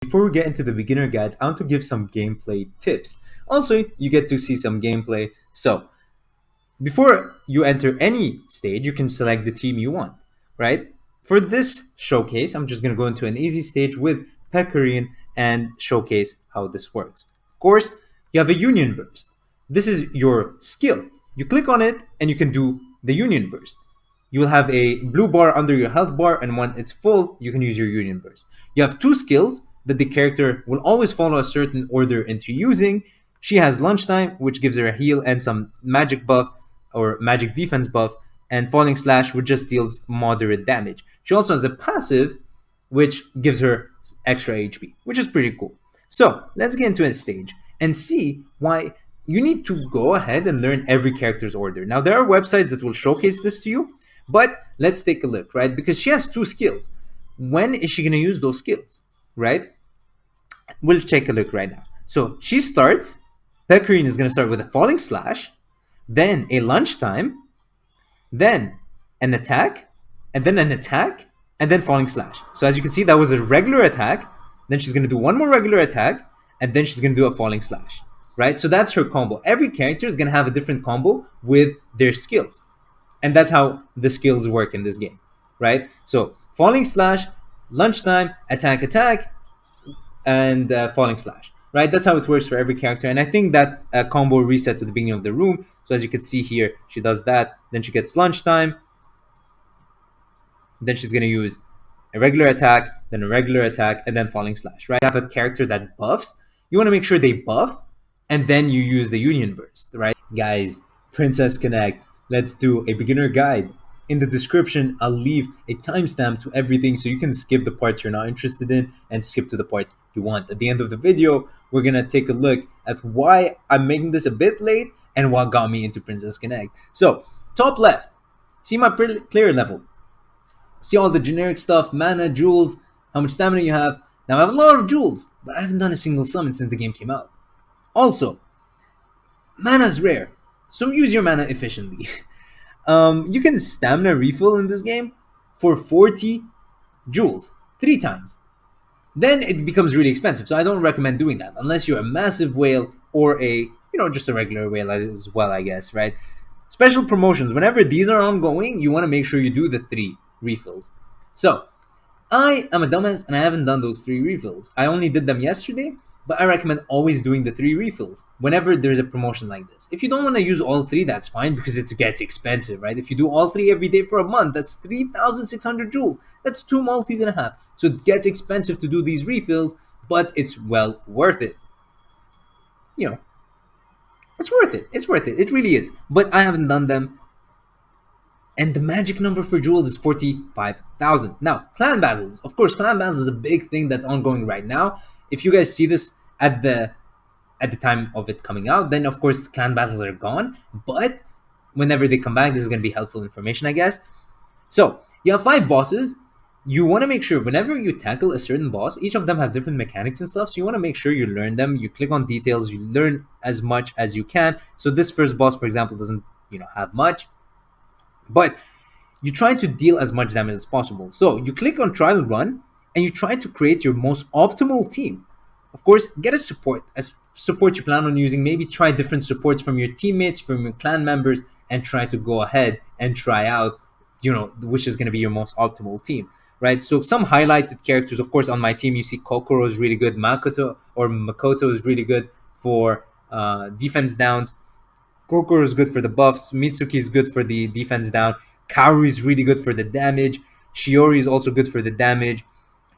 Before we get into the beginner guide, I want to give some gameplay tips. Also, you get to see some gameplay. So, before you enter any stage, you can select the team you want, right? For this showcase, I'm just going to go into an easy stage with Pecorine and showcase how this works. Of course, you have a Union Burst. This is your skill. You click on it and you can do the Union Burst. You will have a blue bar under your health bar, and when it's full, you can use your Union Burst. You have two skills that the character will always follow a certain order into using. She has Lunchtime, which gives her a heal and some magic buff or magic defense buff, and Falling Slash, which just deals moderate damage. She also has a passive, which gives her extra HP, which is pretty cool. So let's get into a stage and see why you need to go ahead and learn every character's order. Now, there are websites that will showcase this to you, but let's take a look, right? Because she has two skills. When is she going to use those skills, right? We'll take a look right now. So she starts, Pecorine is going to start with a Falling Slash, then a Lunchtime, then an attack, and then an attack, and then Falling Slash. So as you can see, that was a regular attack, then she's going to do one more regular attack, and then she's going to do a Falling Slash, right? So that's her combo. Every character is going to have a different combo with their skills. And that's how the skills work in this game, right? So Falling Slash, Lunchtime, attack, attack, and Falling Slash, right? That's how it works for every character. And I think that combo resets at the beginning of the room. So as you can see here, she does that. Then she gets Lunchtime. Then she's going to use a regular attack, then a regular attack, and then Falling Slash, right? You have a character that buffs. You want to make sure they buff, and then you use the Union Burst, right? Guys, Princess Connect. Let's do a beginner guide. In the description, I'll leave a timestamp to everything so you can skip the parts you're not interested in and skip to the part you want. At the end of the video, we're going to take a look at why I'm making this a bit late and what got me into Princess Connect. So, top left, see my player level. See all the generic stuff, mana, jewels, how much stamina you have. Now, I have a lot of jewels, but I haven't done a single summon since the game came out. Also, mana is rare. So use your mana efficiently. You can stamina refill in this game for 40 jewels, 3 times. Then it becomes really expensive, so I don't recommend doing that unless you're a massive whale or just a regular whale as well, I guess, right? Special promotions, whenever these are ongoing, you want to make sure you do the 3 refills. So, I am a dumbass and I haven't done those 3 refills. I only did them yesterday, but I recommend always doing the 3 refills whenever there's a promotion like this. If you don't want to use all 3, that's fine because it gets expensive, right? If you do all 3 every day for a month, that's 3,600 jewels. That's 2 multis and a half. So it gets expensive to do these refills, but it's well worth it. It's worth it. It's worth it. It really is. But I haven't done them. And the magic number for jewels is 45,000. Now, clan battles. Of course, clan battles is a big thing that's ongoing right now. If you guys see this at the time of it coming out, then of course clan battles are gone. But whenever they come back, this is going to be helpful information, I guess. So you have 5 bosses. You want to make sure whenever you tackle a certain boss, each of them have different mechanics and stuff. So you want to make sure you learn them. You click on details. You learn as much as you can. So this first boss, for example, doesn't have much, but you try to deal as much damage as possible. So you click on trial run, and you try to create your most optimal team. Of course, get a support you plan on using. Maybe try different supports from your teammates, from your clan members, and try to go ahead and try out, which is going to be your most optimal team, right? So some highlighted characters, of course, on my team, you see Kokoro is really good. Makoto is really good for defense downs. Kokoro is good for the buffs. Mitsuki is good for the defense down. Kaoru is really good for the damage. Shiori is also good for the damage.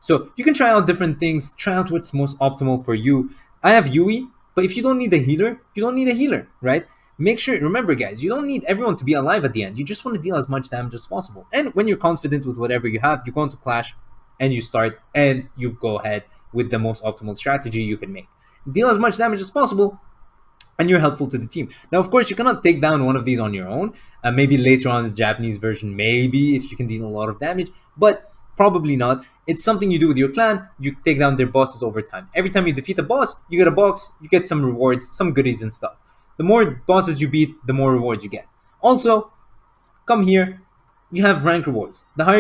So you can try out different things, try out what's most optimal for you. I have Yui, but if you don't need a healer, you don't need a healer, right? Remember guys, you don't need everyone to be alive at the end. You just want to deal as much damage as possible. And when you're confident with whatever you have, you go into Clash and you start and you go ahead with the most optimal strategy you can make. Deal as much damage as possible and you're helpful to the team. Now, of course, you cannot take down one of these on your own. Maybe later on in the Japanese version, maybe if you can deal a lot of damage, but probably not. It's something you do with your clan. You take down their bosses over time. Every time you defeat a boss, you get a box, you get some rewards, some goodies and stuff. The more bosses you beat, the more rewards you get. Also, come here, you have rank rewards. The higher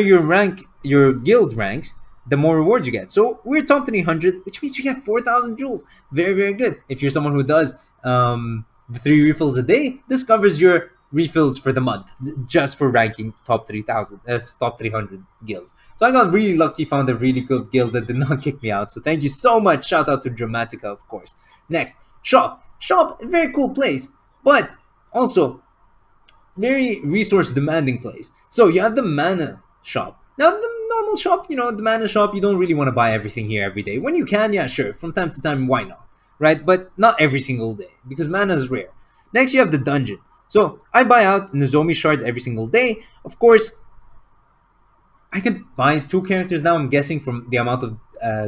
your guild ranks, the more rewards you get. So we're top 300, which means you get 4,000 jewels. Very, very good. If you're someone who does the 3 refills a day, this covers your refills for the month, just for ranking top 3,000, top 300 guilds. So I got really lucky, found a really good guild that did not kick me out. So thank you so much. Shout out to Dramatica, of course. Next, shop. Shop, a very cool place, but also very resource demanding place. So you have the mana shop. Now the normal shop, the mana shop, you don't really want to buy everything here every day. When you can, yeah, sure. From time to time, why not? Right? But not every single day because mana is rare. Next, you have the dungeon. So I buy out Nozomi shards every single day. Of course, I could buy 2 characters now, I'm guessing, from the amount of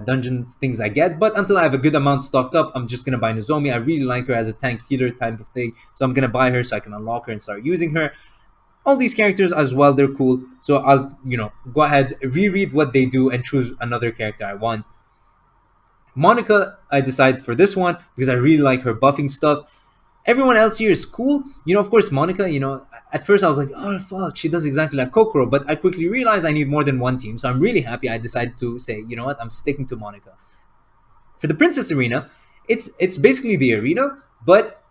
dungeon things I get. But until I have a good amount stocked up, I'm just going to buy Nozomi. I really like her as a tank healer type of thing. So I'm going to buy her so I can unlock her and start using her. All these characters as well, they're cool. So I'll, go ahead, reread what they do and choose another character I want. Monica, I decided for this one because I really like her buffing stuff. Everyone else here is cool. Of course, Monica, at first I was like, oh, fuck, she does exactly like Kokoro. But I quickly realized I need more than one team. So I'm really happy I decided to say, you know what, I'm sticking to Monica. For the Princess Arena, it's basically the arena, but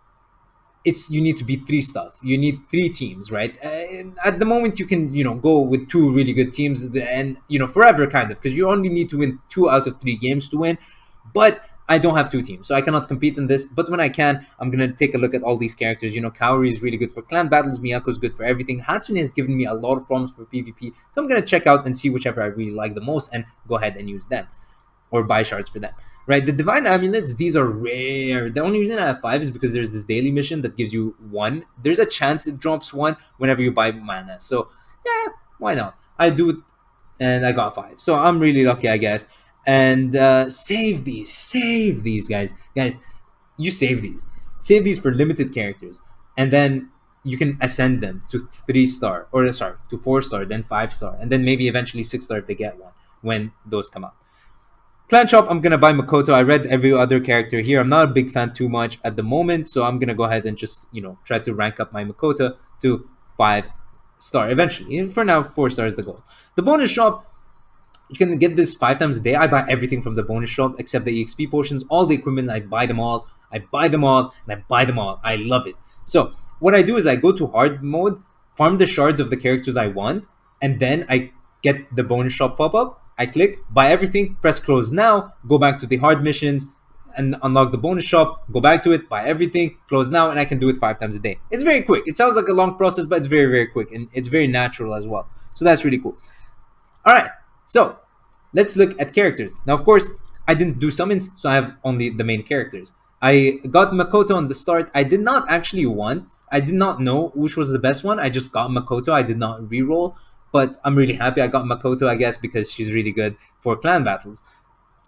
you need to be 3 stuff. You need 3 teams, right? At the moment, you can, go with 2 really good teams and, forever kind of, because you only need to win 2 out of 3 games to win. But I don't have 2 teams, so I cannot compete in this. But when I can, I'm going to take a look at all these characters. Kaori is really good for clan battles. Miyako is good for everything. Hatsune has given me a lot of problems for PvP. So I'm going to check out and see whichever I really like the most and go ahead and use them. Or buy shards for them. Right? The Divine Amulets, these are rare. The only reason I have 5 is because there's this daily mission that gives you 1. There's a chance it drops 1 whenever you buy mana. So, yeah, why not? I do it, and I got 5. So I'm really lucky, I guess. And save these, guys. You save these for limited characters, and then you can ascend them to 3-star, or sorry, to 4-star, then 5-star, and then maybe eventually 6-star if they get one when those come out. Clan shop, I'm gonna buy Makoto. I read every other character here. I'm not a big fan too much at the moment, so I'm gonna go ahead and just try to rank up my Makoto to 5-star eventually. For now, 4-star is the goal. The bonus shop, you can get this 5 times a day. I buy everything from the bonus shop except the EXP potions. All the equipment, I buy them all. I buy them all, and I buy them all. I love it. So what I do is I go to hard mode, farm the shards of the characters I want, and then I get the bonus shop pop-up. I click, buy everything, press close now, go back to the hard missions, and unlock the bonus shop, go back to it, buy everything, close now, and I can do it 5 times a day. It's very quick. It sounds like a long process, but it's very, very quick, and it's very natural as well. So that's really cool. All right. So, let's look at characters. Now, of course, I didn't do summons, so I have only the main characters. I got Makoto on the start. I did not know which was the best one. I just got Makoto. I did not reroll, but I'm really happy I got Makoto, I guess, because she's really good for clan battles.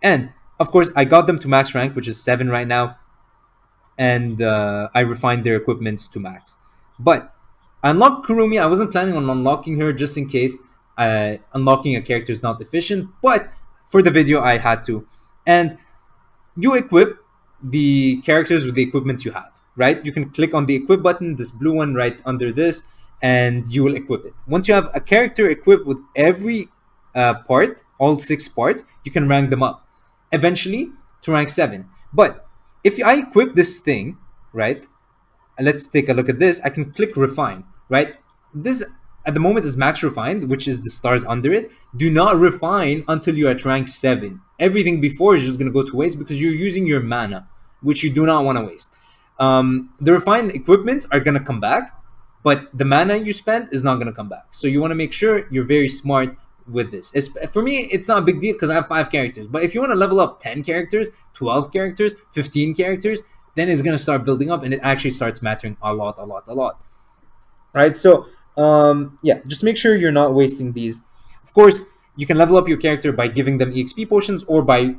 And, of course, I got them to max rank, which is 7 right now, and I refined their equipments to max. But I unlocked Kurumi. I wasn't planning on unlocking her just in case unlocking a character is not efficient, but for the video I had to. And you equip the characters with the equipment you have, right? You can click on the equip button, this blue one right under this, and you will equip it. Once you have a character equipped with every part, all 6 parts, you can rank them up eventually to rank 7. But if I equip this thing, right, and let's take a look at this, I can click refine, right? This at the moment is max refined, which is the stars under it. Do not refine until you're at rank 7. Everything before is just going to go to waste because you're using your mana, which you do not want to waste. The refined equipments are going to come back, but the mana you spent is not going to come back. So you want to make sure you're very smart with this. For me, it's not a big deal because I have 5 characters. But if you want to level up 10 characters, 12 characters, 15 characters, then it's going to start building up and it actually starts mattering a lot. Right? So, yeah, just make sure you're not wasting these. Of course, you can level up your character by giving them EXP potions or by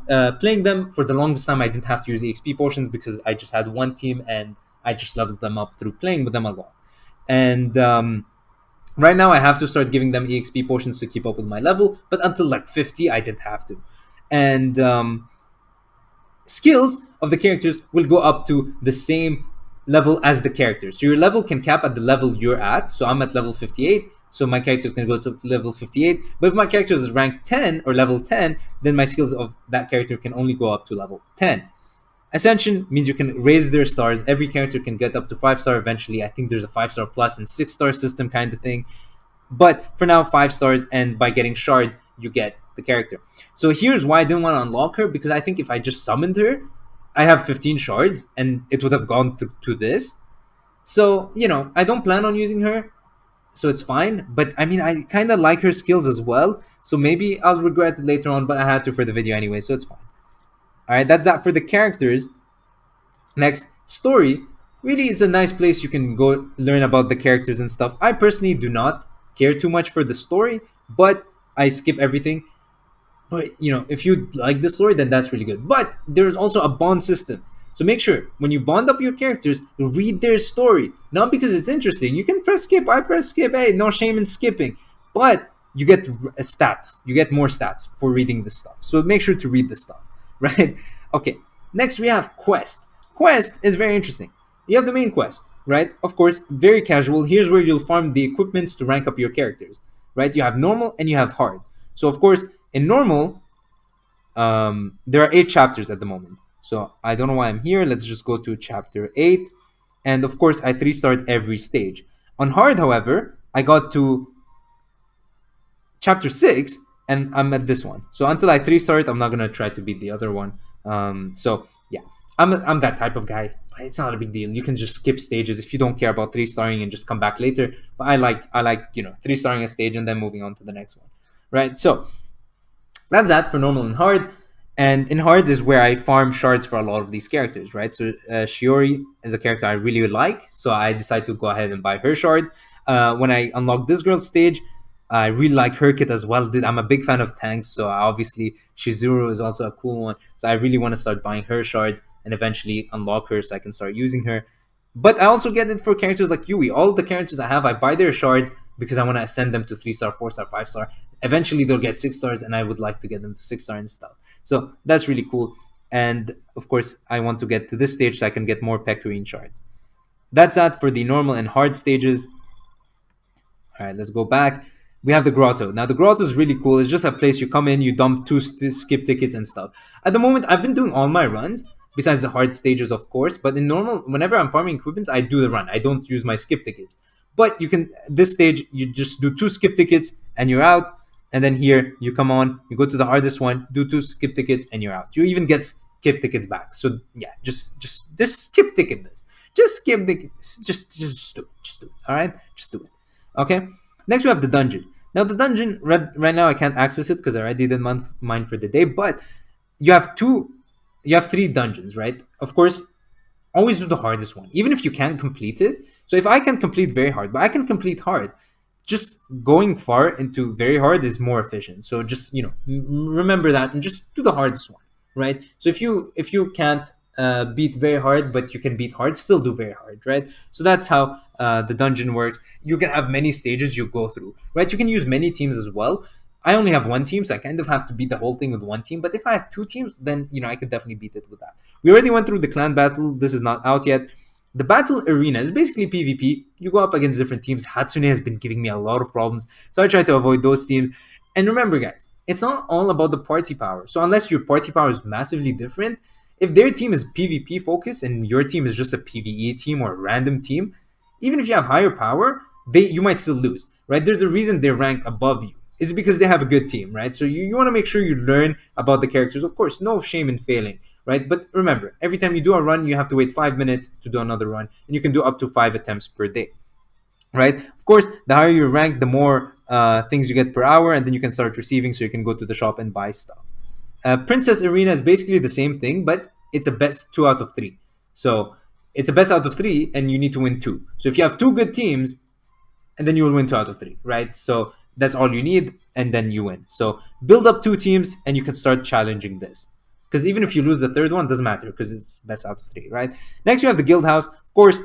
playing them. For the longest time, I didn't have to use EXP potions because I just had one team and I just leveled them up through playing with them a lot. And right now, I have to start giving them EXP potions to keep up with my level. But until like 50, I didn't have to. And skills of the characters will go up to the same level as the characters. So your level can cap at the level you're at. So I'm at level 58. So my character is going to go to level 58. But if my character is rank 10 or level 10, then my skills of that character can only go up to level 10. Ascension means you can raise their stars. Every character can get up to 5-star eventually. I think there's a 5-star plus and 6-star system kind of thing. But for now, 5 stars, and by getting shards, you get the character. So here's why I didn't want to unlock her, because I think if I just summoned her, I have 15 shards, and it would have gone to this. So, I don't plan on using her, so it's fine. But I mean, I kind of like her skills as well, so maybe I'll regret it later on, but I had to for the video anyway, so it's fine. Alright, that's that for the characters. Next, story. Really, it's a nice place you can go learn about the characters and stuff. I personally do not care too much for the story, but I skip everything. But if you like the story, then that's really good. But there's also a bond system. So make sure when you bond up your characters, read their story. Not because it's interesting. You can press skip. I press skip. Hey, no shame in skipping. But you get stats. You get more stats for reading this stuff. So make sure to read the stuff, right? Okay. Next we have quest. Quest is very interesting. You have the main quest, right? Of course, very casual. Here's where you'll farm the equipments to rank up your characters, right? You have normal and you have hard. So of course, in normal, there are 8 chapters at the moment. So I don't know why I'm here. Let's just go to chapter 8. And of course, I 3-starred every stage. On hard, however, I got to chapter 6 and I'm at this one. So until I 3-star it, I'm not going to try to beat the other one. So yeah, I'm that type of guy. But it's not a big deal. You can just skip stages if you don't care about 3-starring and just come back later. But I like 3-starring a stage and then moving on to the next one, right? So that's that for normal and hard. And in hard is where I farm shards for a lot of these characters, right? So Shiori is a character I really like, so I decided to go ahead and buy her shards. When I unlocked this girl's stage, I really like her kit as well, dude. I'm a big fan of tanks, so obviously Shizuru is also a cool one. So I really want to start buying her shards and eventually unlock her so I can start using her. But I also get it for characters like Yui. All the characters I have, I buy their shards because I want to ascend them to 3-star, 4-star, 5-star. Eventually they'll get 6 stars and I would like to get them to 6-star and stuff. So that's really cool. And of course, I want to get to this stage so I can get more Pecorine shards. That's that for the normal and hard stages. All right, let's go back. We have the Grotto. Now, the Grotto is really cool. It's just a place you come in, you dump 2 skip tickets and stuff. At the moment, I've been doing all my runs, besides the hard stages, of course. But in normal, whenever I'm farming equipments, I do the run. I don't use my skip tickets. But you can, this stage, you just do 2 skip tickets and you're out. And then here, you come on, you go to the hardest one, do 2 skip tickets and you're out. You even get skip tickets back. So yeah, just skip ticket this. Just skip the, just do it. Just do it. All right? Just do it. Okay? Next, we have the dungeon. Now, the dungeon, right now, I can't access it because I already did mine for the day. But you have 3 dungeons, right? Of course, always do the hardest one, even if you can't complete it. So if I can complete very hard, but I can complete hard, just going far into very hard is more efficient. So just, remember that and just do the hardest one, right? So if you can't beat very hard, but you can beat hard, still do very hard, right? So that's how the dungeon works. You can have many stages you go through, right? You can use many teams as well. I only have 1 team, so I kind of have to beat the whole thing with 1 team. But if I have 2 teams, then, I could definitely beat it with that. We already went through the clan battle. This is not out yet. The battle arena is basically PvP. You go up against different teams. Hatsune has been giving me a lot of problems, so I try to avoid those teams. And remember, guys, it's not all about the party power. So unless your party power is massively different, if their team is PvP focused and your team is just a PvE team or a random team, even if you have higher power, you might still lose, right? There's a reason they rank above you. It's because they have a good team, right? So you want to make sure you learn about the characters. Of course, no shame in failing, right? But remember, every time you do a run, you have to wait 5 minutes to do another run. And you can do up to 5 attempts per day, right? Of course, the higher you rank, the more things you get per hour. And then you can start receiving so you can go to the shop and buy stuff. Princess Arena is basically the same thing, but it's a best 2 out of 3. So it's a best out of 3 and you need to win 2. So if you have 2 good teams, and then you will win 2 out of 3, right? So that's all you need, and then you win. So build up 2 teams and you can start challenging this. Because even if you lose the 3rd one, it doesn't matter because it's best out of 3, right? Next, you have the Guildhouse. Of course,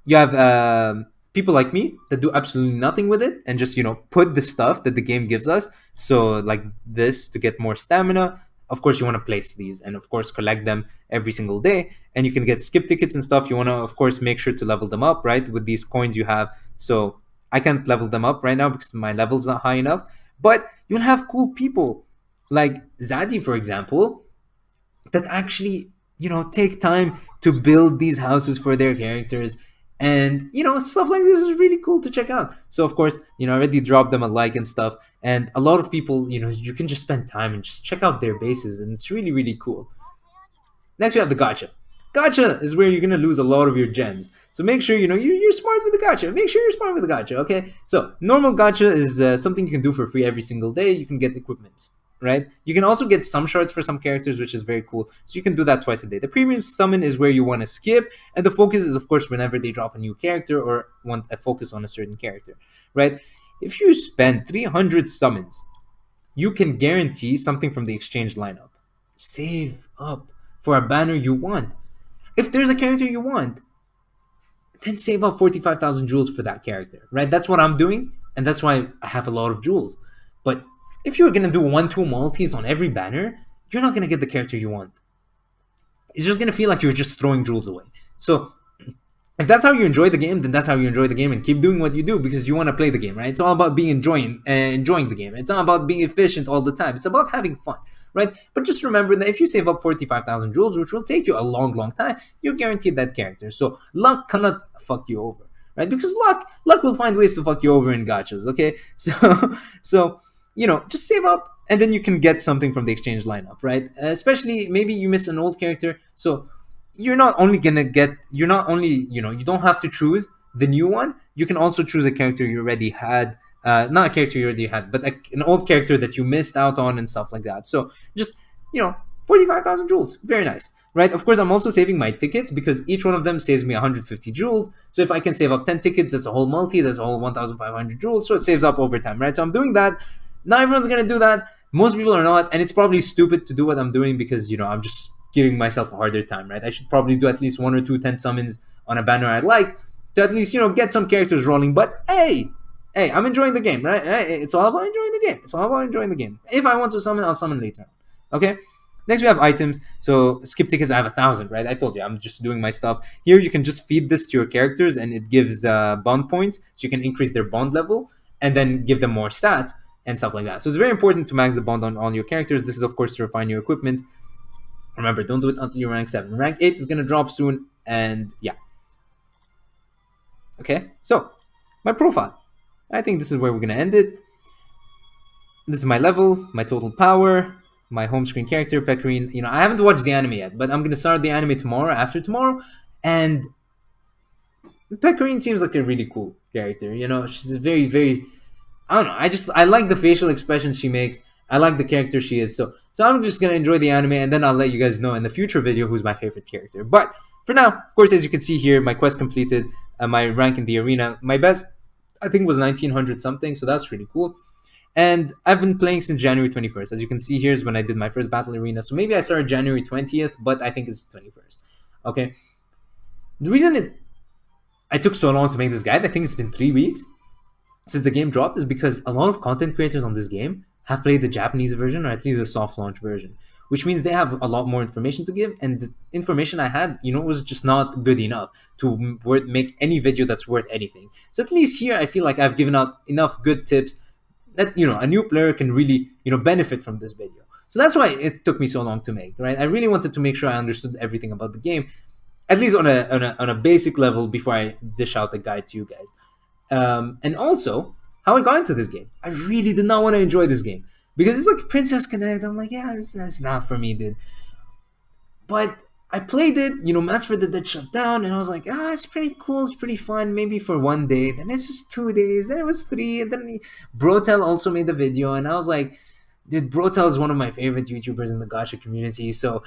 you have people like me that do absolutely nothing with it and just, put the stuff that the game gives us. So like this to get more stamina. Of course, you want to place these and, of course, collect them every single day. And you can get skip tickets and stuff. You want to, of course, make sure to level them up, right, with these coins you have. So I can't level them up right now because my level's not high enough. But you'll have cool people like Zadie, for example, that actually, take time to build these houses for their characters. And, stuff like this is really cool to check out. So, of course, I already dropped them a like and stuff. And a lot of people, you can just spend time and just check out their bases. And it's really, really cool. Next, we have the Gacha. Gacha is where you're gonna lose a lot of your gems. So make sure you're smart with the Gacha. Make sure you're smart with the Gacha. Okay. So normal Gacha is something you can do for free every single day. You can get equipment, right? You can also get some shards for some characters, which is very cool. So you can do that twice a day. The premium summon is where you want to skip, and the focus is, of course, whenever they drop a new character or want a focus on a certain character, right? If you spend 300 summons, you can guarantee something from the exchange lineup. Save up for a banner you want. If there's a character you want, then save up 45,000 jewels for that character, right? That's what I'm doing, and that's why I have a lot of jewels. But if you're gonna do 1-2 multis on every banner, you're not gonna get the character you want. It's just gonna feel like you're just throwing jewels away. So if that's how you enjoy the game, then that's how you enjoy the game, and keep doing what you do because you want to play the game, right? It's all about being enjoying the game. It's not about being efficient all the time. It's about having fun, right? But just remember that if you save up 45,000 jewels, which will take you a long, long time, you're guaranteed that character. So luck cannot fuck you over, right? Because luck will find ways to fuck you over in gachas, okay? So just save up, and then you can get something from the exchange lineup, right? Especially maybe you miss an old character, so you're not only you don't have to choose the new one. You can also choose a character you already had, not a character you already had, but an old character that you missed out on and stuff like that. So just 45,000 jewels, very nice, right? Of course, I'm also saving my tickets because each one of them saves me 150 jewels. So if I can save up 10 tickets, that's a whole multi, that's a whole 1,500 jewels. So it saves up over time, right? So I'm doing that. Not everyone's gonna do that. Most people are not, and it's probably stupid to do what I'm doing because I'm just giving myself a harder time, right? I should probably do at least 1 or 2 10 summons on a banner I like to at least get some characters rolling. But hey, I'm enjoying the game, right? It's all about enjoying the game. It's all about enjoying the game. If I want to summon, I'll summon later. Okay. Next, we have items. So skip tickets, I have 1,000, right? I told you, I'm just doing my stuff. Here, you can just feed this to your characters, and it gives bond points, so you can increase their bond level and then give them more stats and stuff like that. So it's very important to max the bond on all your characters. This is, of course, to refine your equipment. Remember, don't do it until you're rank 7. Rank 8 is going to drop soon, and yeah. Okay, so my profile. I think this is where we're going to end it. This is my level, my total power, my home screen character, Pecorine. I haven't watched the anime yet, but I'm going to start the anime tomorrow, after tomorrow, and Pecorine seems like a really cool character. She's very, very... I don't know. I like the facial expression she makes. I like the character she is. So I'm just gonna enjoy the anime, and then I'll let you guys know in the future video who's my favorite character. But for now, of course, as you can see here, my quest completed, my rank in the arena. My best, I think, was 1900 something. So that's really cool. And I've been playing since January 21st. As you can see, here's when I did my first battle arena. So maybe I started January 20th, but I think it's 21st. Okay. The reason I took so long to make this guide, I think it's been 3 weeks since the game dropped, is because a lot of content creators on this game have played the Japanese version, or at least the soft launch version, which means they have a lot more information to give, and the information I had, was just not good enough to make any video that's worth anything. So at least here, I feel like I've given out enough good tips that, a new player can really, benefit from this video. So that's why it took me so long to make, right? I really wanted to make sure I understood everything about the game, at least on a basic level, before I dish out the guide to you guys. And also, how I got into this game. I really did not want to enjoy this game because it's like Princess Connect. I'm like, yeah, that's not for me, dude. But I played it, Match for the Dead shut down, and I was like, it's pretty cool, it's pretty fun, maybe for 1 day. Then it's just 2 days, then it was 3, and then Brotel also made the video, and I was like, dude, Brotel is one of my favorite YouTubers in the Gacha community, so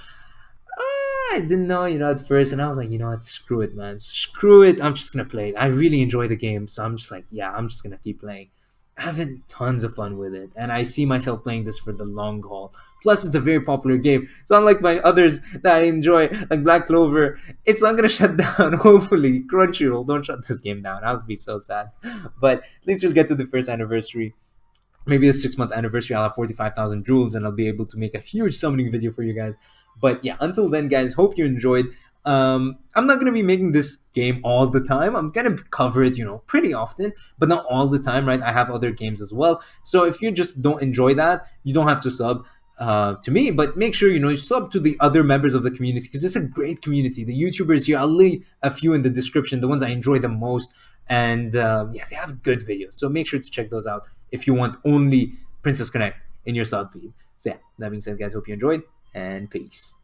I didn't know, at first, and I was like, what, screw it, man. Screw it, I'm just gonna play it. I really enjoy the game, so I'm just like, yeah, I'm just gonna keep playing. Having tons of fun with it, and I see myself playing this for the long haul. Plus, it's a very popular game, so unlike my others that I enjoy, like Black Clover, it's not gonna shut down. Hopefully, Crunchyroll, don't shut this game down. I would be so sad. But at least we'll get to the first anniversary. Maybe the 6-month anniversary, I'll have 45,000 jewels, and I'll be able to make a huge summoning video for you guys. But yeah, until then, guys, hope you enjoyed. I'm not gonna be making this game all the time. I'm gonna cover it, pretty often, but not all the time, right? I have other games as well. So if you just don't enjoy that, you don't have to sub to me, but make sure you sub to the other members of the community because it's a great community. The YouTubers here, I'll leave a few in the description, the ones I enjoy the most, and yeah, they have good videos. So make sure to check those out if you want only Princess Connect in your sub feed. So yeah, that being said, guys, hope you enjoyed, and peace.